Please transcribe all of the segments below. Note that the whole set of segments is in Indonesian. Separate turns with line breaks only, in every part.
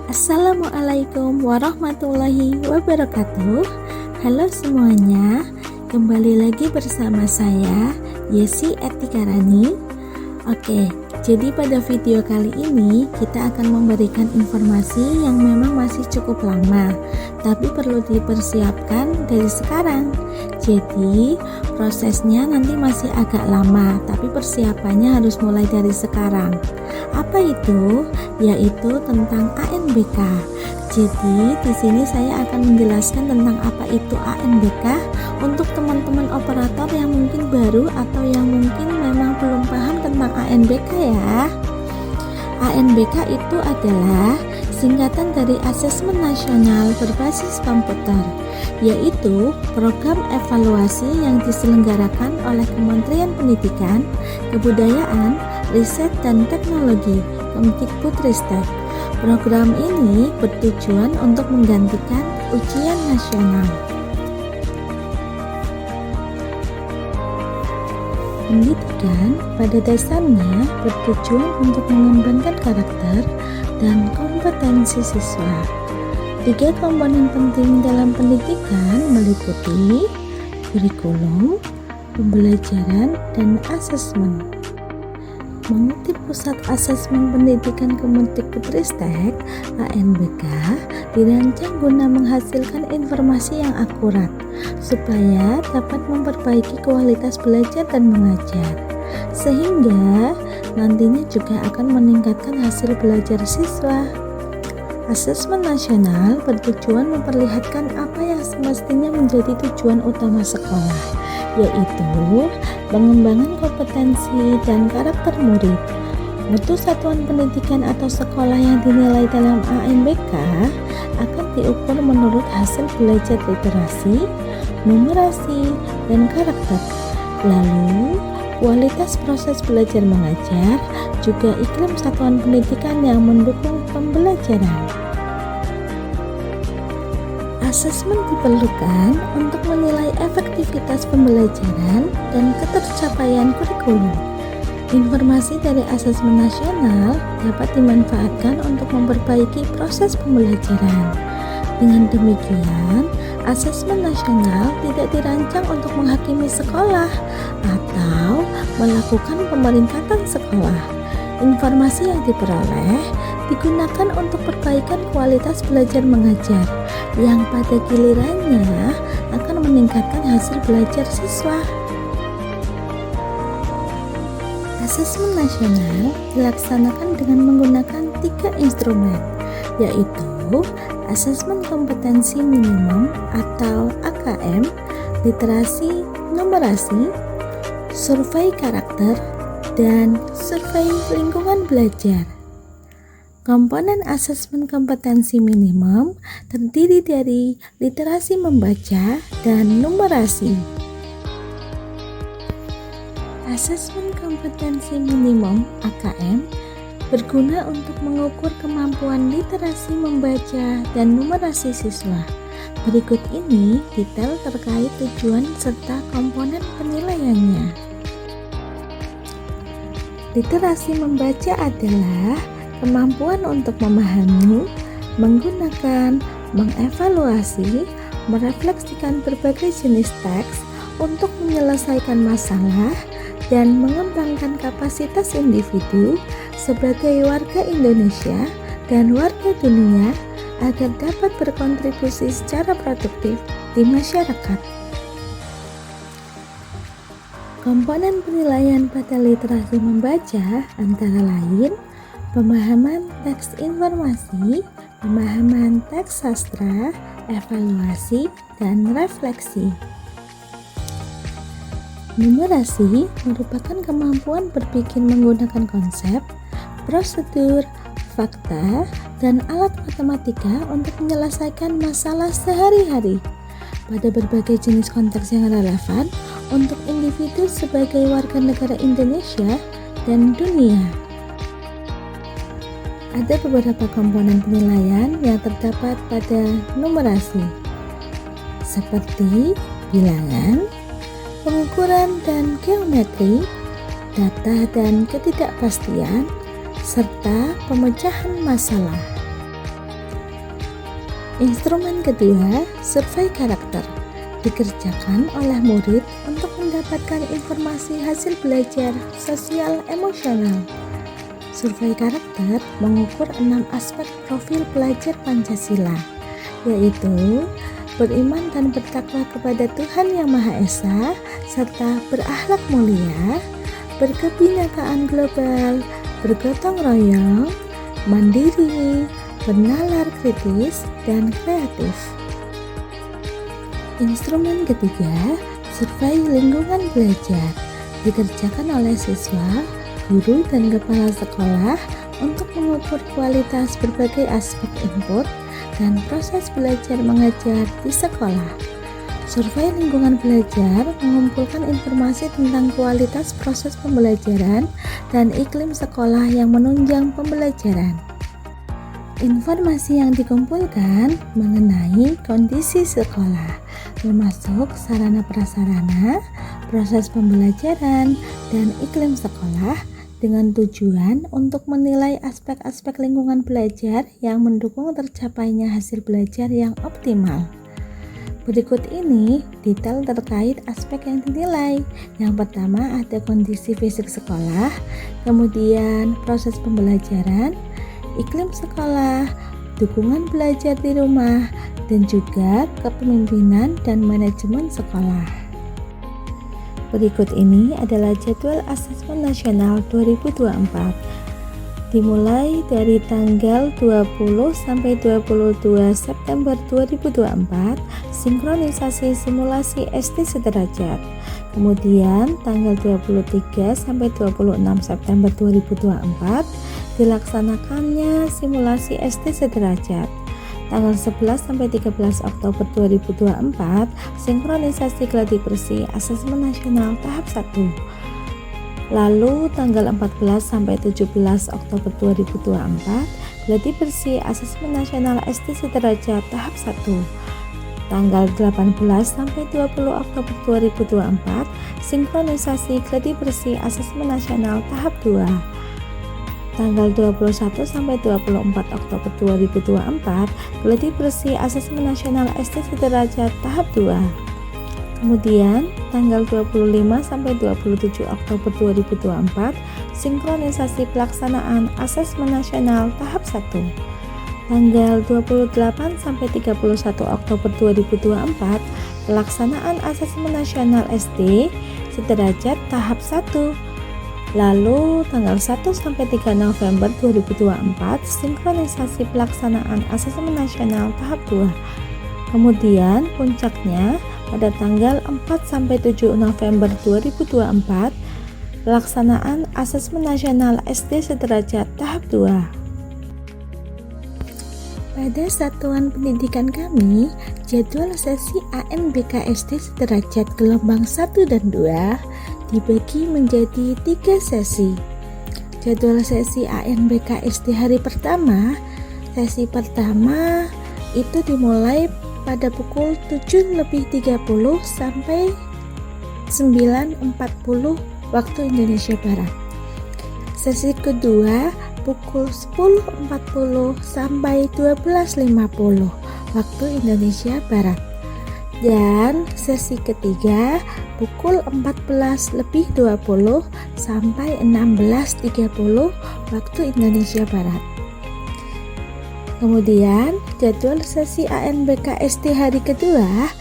Assalamualaikum warahmatullahi wabarakatuh. Halo semuanya, kembali lagi bersama saya Yesi Etikarani. Oke, jadi pada video kali ini kita akan memberikan informasi yang memang masih cukup lama, tapi perlu dipersiapkan dari sekarang. Jadi prosesnya nanti masih agak lama, tapi persiapannya harus mulai dari sekarang. Apa itu? Yaitu tentang ANBK. Jadi di sini saya akan menjelaskan tentang apa itu ANBK untuk teman-teman operator yang mungkin baru atau yang mungkin memang belum paham tentang ANBK ya. ANBK itu adalah singkatan dari Asesmen Nasional Berbasis Komputer, yaitu program evaluasi yang diselenggarakan oleh Kementerian Pendidikan, Kebudayaan, Riset dan Teknologi Kemdikbudristek. Program ini bertujuan untuk menggantikan ujian nasional. Pendidikan pada dasarnya bertujuan untuk mengembangkan karakter dan kompetensi siswa. 3 komponen penting dalam pendidikan meliputi kurikulum, pembelajaran, dan asesmen. Mengutip Pusat Asesmen Pendidikan Kemdikbudristek, ANBK dirancang guna menghasilkan informasi yang akurat supaya dapat memperbaiki kualitas belajar dan mengajar, sehingga nantinya juga akan meningkatkan hasil belajar siswa. Asesmen nasional bertujuan memperlihatkan apa yang semestinya menjadi tujuan utama sekolah, yaitu pengembangan kompetensi dan karakter murid. Mutu satuan pendidikan atau sekolah yang dinilai dalam ANBK akan diukur menurut hasil belajar literasi, numerasi, dan karakter. Lalu, kualitas proses belajar mengajar, juga iklim satuan pendidikan yang mendukung pembelajaran. Asesmen diperlukan untuk menilai efektivitas pembelajaran dan ketercapaian kurikulum. Informasi dari asesmen nasional dapat dimanfaatkan untuk memperbaiki proses pembelajaran. Dengan demikian, asesmen nasional tidak dirancang untuk menghakimi sekolah atau melakukan pemeringkatan sekolah. Informasi yang diperoleh digunakan untuk perbaikan kualitas belajar mengajar yang pada gilirannya akan meningkatkan hasil belajar siswa. Asesmen nasional dilaksanakan dengan menggunakan 3 instrumen, yaitu Asesmen Kompetensi Minimum atau AKM, Literasi Numerasi, Survei Karakter, dan Survei Lingkungan Belajar. Komponen asesmen kompetensi minimum terdiri dari literasi membaca dan numerasi. Asesmen kompetensi minimum (AKM) berguna untuk mengukur kemampuan literasi membaca dan numerasi siswa. Berikut ini detail terkait tujuan serta komponen penilaiannya. Literasi membaca adalah kemampuan untuk memahami, menggunakan, mengevaluasi, merefleksikan berbagai jenis teks untuk menyelesaikan masalah dan mengembangkan kapasitas individu sebagai warga Indonesia dan warga dunia agar dapat berkontribusi secara produktif di masyarakat. Komponen penilaian pada literasi membaca antara lain pemahaman teks informasi, pemahaman teks sastra, evaluasi, dan refleksi. Numerasi merupakan kemampuan berpikir menggunakan konsep, prosedur, fakta, dan alat matematika untuk menyelesaikan masalah sehari-hari pada berbagai jenis konteks yang relevan untuk individu sebagai warga negara Indonesia dan dunia. Ada beberapa komponen penilaian yang terdapat pada numerasi, seperti bilangan, pengukuran dan geometri, data dan ketidakpastian, serta pemecahan masalah. Instrumen kedua, survei karakter, dikerjakan oleh murid untuk mendapatkan informasi hasil belajar sosial emosional. Survei karakter mengukur 6 aspek profil pelajar Pancasila, yaitu beriman dan bertakwa kepada Tuhan Yang Maha Esa, serta berakhlak mulia, berkebinekaan global, bergotong royong, mandiri, bernalar kritis, dan kreatif. Instrumen ketiga, survei lingkungan belajar, dikerjakan oleh siswa, guru, dan kepala sekolah untuk mengukur kualitas berbagai aspek input dan proses belajar mengajar di sekolah. Survei lingkungan belajar mengumpulkan informasi tentang kualitas proses pembelajaran dan iklim sekolah yang menunjang pembelajaran. Informasi yang dikumpulkan mengenai kondisi sekolah, termasuk sarana prasarana, proses pembelajaran, dan iklim sekolah, dengan tujuan untuk menilai aspek-aspek lingkungan belajar yang mendukung tercapainya hasil belajar yang optimal. Berikut ini detail terkait aspek yang dinilai. Yang pertama ada kondisi fisik sekolah, kemudian proses pembelajaran, iklim sekolah, dukungan belajar di rumah, dan juga kepemimpinan dan manajemen sekolah. Berikut ini adalah jadwal asesmen nasional 2024. Dimulai dari tanggal 20 sampai 22 September 2024, sinkronisasi simulasi SD sederajat. Kemudian tanggal 23 sampai 26 September 2024 dilaksanakannya simulasi SD sederajat. Tanggal 11 sampai 13 Oktober 2024, sinkronisasi gladi bersih asesmen nasional tahap 1. Lalu tanggal 14 sampai 17 Oktober 2024, gladi bersih asesmen nasional SD sederajat tahap 1. Tanggal 18 sampai 20 Oktober 2024, sinkronisasi gladi bersih asesmen nasional tahap 2. Tanggal 21 sampai 24 Oktober 2024, gladi bersih asesmen nasional SD sederajat tahap 2. Kemudian, tanggal 25 sampai 27 Oktober 2024, sinkronisasi pelaksanaan asesmen nasional tahap 1. Tanggal 28 sampai 31 Oktober 2024, pelaksanaan asesmen nasional SD sederajat tahap 1. Lalu tanggal 1 sampai 3 November 2024, sinkronisasi pelaksanaan asesmen nasional tahap 2. Kemudian puncaknya pada tanggal 4 sampai 7 November 2024, pelaksanaan asesmen nasional SD sederajat tahap 2. Pada satuan pendidikan kami, jadwal sesi ANBK SD sederajat gelombang 1 dan 2 dibagi menjadi 3 sesi. Jadwal sesi ANBK SD hari pertama, sesi pertama itu dimulai pada pukul 7.30 sampai 9.40 waktu Indonesia Barat. Sesi kedua pukul 10.40 sampai 12.50 waktu Indonesia Barat. Dan sesi ketiga pukul 14.20 sampai 16.30 waktu Indonesia Barat. Kemudian jadwal sesi ANBK SD hari kedua,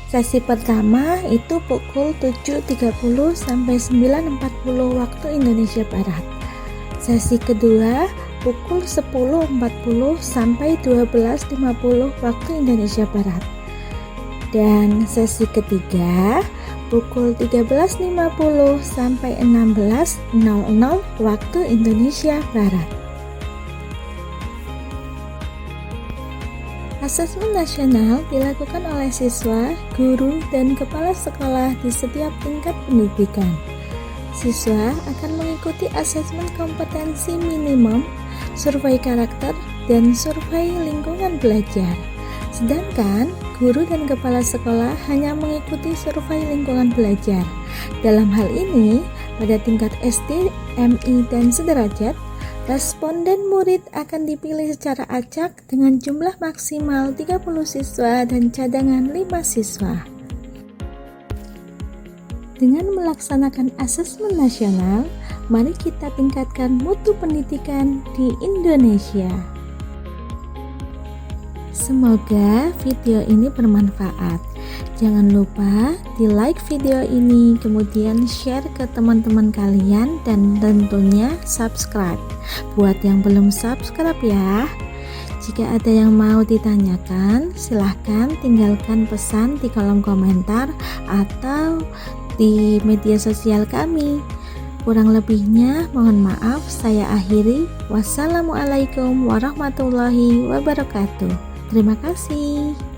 sesi pertama itu pukul 7.30 sampai 9.40 waktu Indonesia Barat. Sesi kedua pukul 10.40 sampai 12.50 waktu Indonesia Barat. Dan sesi ketiga pukul 13.50 sampai 16.00 waktu Indonesia Barat. Asesmen nasional dilakukan oleh siswa, guru, dan kepala sekolah di setiap tingkat pendidikan. Siswa akan mengikuti asesmen kompetensi minimum, survei karakter, dan survei lingkungan belajar. Sedangkan guru dan kepala sekolah hanya mengikuti survei lingkungan belajar. Dalam hal ini, pada tingkat SD, MI, dan sederajat, Responden murid akan dipilih secara acak dengan jumlah maksimal 30 siswa dan cadangan 5 siswa. Dengan melaksanakan asesmen nasional, mari kita tingkatkan mutu pendidikan di Indonesia. Semoga video ini bermanfaat. Jangan lupa di like video ini, kemudian share ke teman-teman kalian, dan tentunya subscribe. Buat yang belum subscribe ya. Jika ada yang mau ditanyakan, silahkan tinggalkan pesan di kolom komentar atau di media sosial kami. Kurang lebihnya mohon maaf, saya akhiri. Wassalamualaikum warahmatullahi wabarakatuh. Terima kasih.